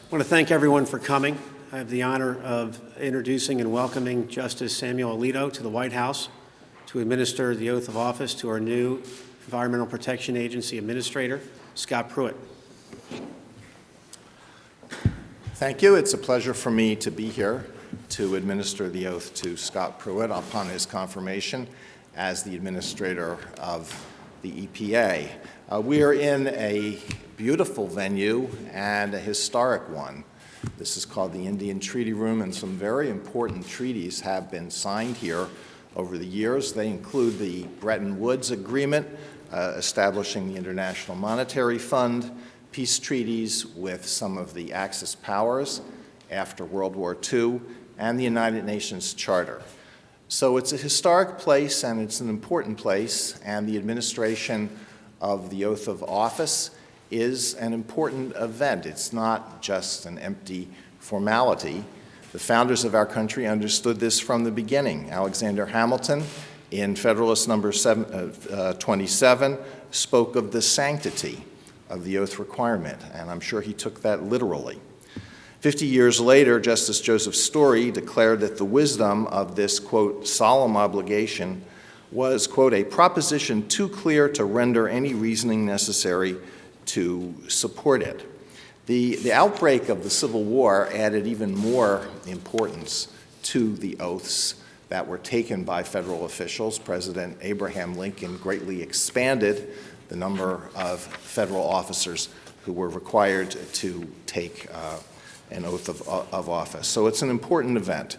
I want to thank everyone for coming. I have the honor of introducing and welcoming Justice Samuel Alito to the White House to administer the oath of office to our new Environmental Protection Agency Administrator, Scott Pruitt. Thank you. It's a pleasure for me to be here to administer the oath to Scott Pruitt upon his confirmation as the administrator of the EPA. We are in a beautiful venue and a historic one. This is called the Indian Treaty Room, and some very important treaties have been signed here over the years. They include the Bretton Woods Agreement, establishing the International Monetary Fund, peace treaties with some of the Axis powers after World War II, and the United Nations Charter. So it's a historic place, and it's an important place, and the administration of the oath of office is an important event. It's not just an empty formality. The founders of our country understood this from the beginning. Alexander Hamilton, in Federalist number 27, spoke of the sanctity of the oath requirement, and I'm sure he took that literally. 50 years later, Justice Joseph Story declared that the wisdom of this, quote, solemn obligation was, quote, a proposition too clear to render any reasoning necessary to support it. The outbreak of the Civil War added even more importance to the oaths that were taken by federal officials. President Abraham Lincoln greatly expanded the number of federal officers who were required to take an oath of office. So it's an important event.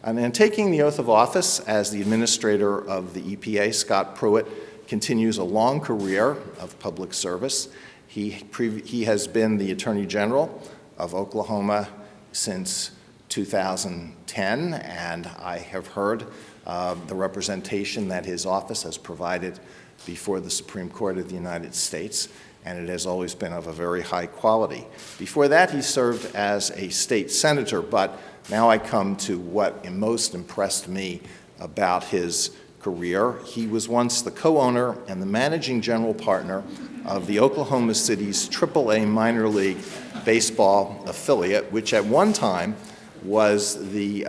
And in taking the oath of office as the administrator of the EPA, Scott Pruitt continues a long career of public service. He has been the Attorney General of Oklahoma since 2010, and I have heard the representation that his office has provided before the Supreme Court of the United States, and it has always been of a very high quality. Before that, he served as a state senator, but now I come to what most impressed me about his career. He was once the co-owner and the managing general partner of the Oklahoma City's AAA minor league baseball affiliate, which at one time was the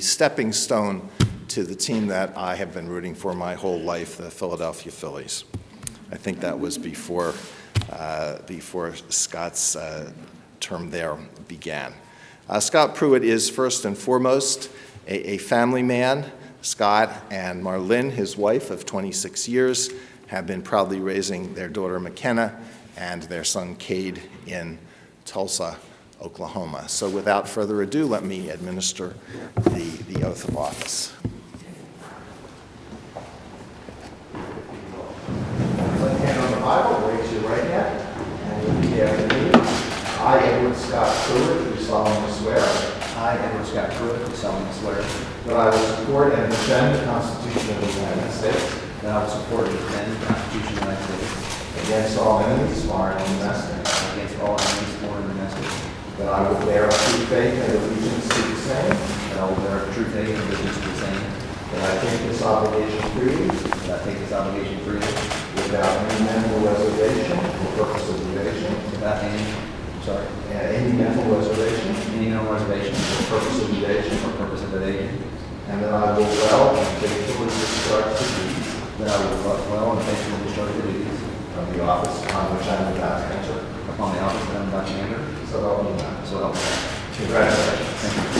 stepping stone to the team that I have been rooting for my whole life, the Philadelphia Phillies. I think that was before Scott's term there began. Scott Pruitt is first and foremost a family man. Scott and Marlene, his wife of 26 years, have been proudly raising their daughter McKenna and their son Cade in Tulsa, Oklahoma. So without further ado, let me administer the oath of office. Left hand on the Bible, raise your right hand, and repeat after me. I, Edward Scott Pruitt, do solemnly swear. I, Edward Scott Pruitt, do solemnly swear that I will support and defend the Constitution of the United States that I will support and defend the Constitution of the United States against all enemies, foreign and domestic. against all enemies, foreign and domestic. That I will bear true faith and allegiance to the same. That I will bear true faith and allegiance to the same. That I take this obligation freely, That I take this obligation freely, without any mental reservation or purpose of evasion. without any Mental reservation reservation or purpose of evasion. or purpose of evasion. And that I will well and faithfully discharge the duties That I will well and faithfully discharge the duties of the office upon which I am about to enter. upon the office that I am about to enter. So help me God. So help me God. Congratulations. Thank you.